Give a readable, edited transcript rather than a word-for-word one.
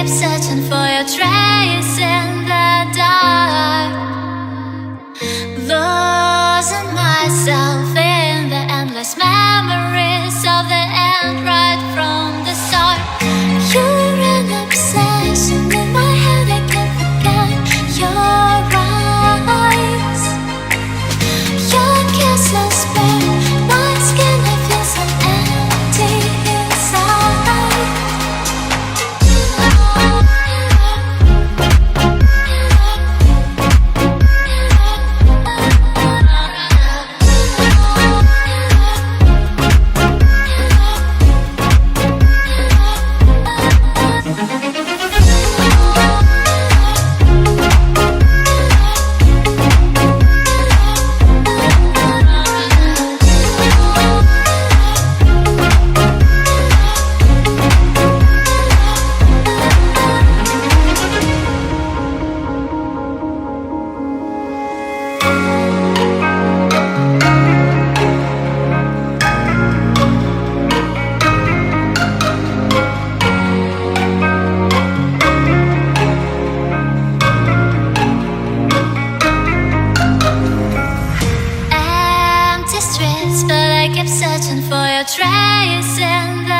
keep searching for your trace in the dark, losing myself in the endless memories of the end right from the start. You're an obsession in my head, I can't forget your eyes. Your kisses burn my skin, I feel so empty inside. Empty streets, but I keep searching for your trace in the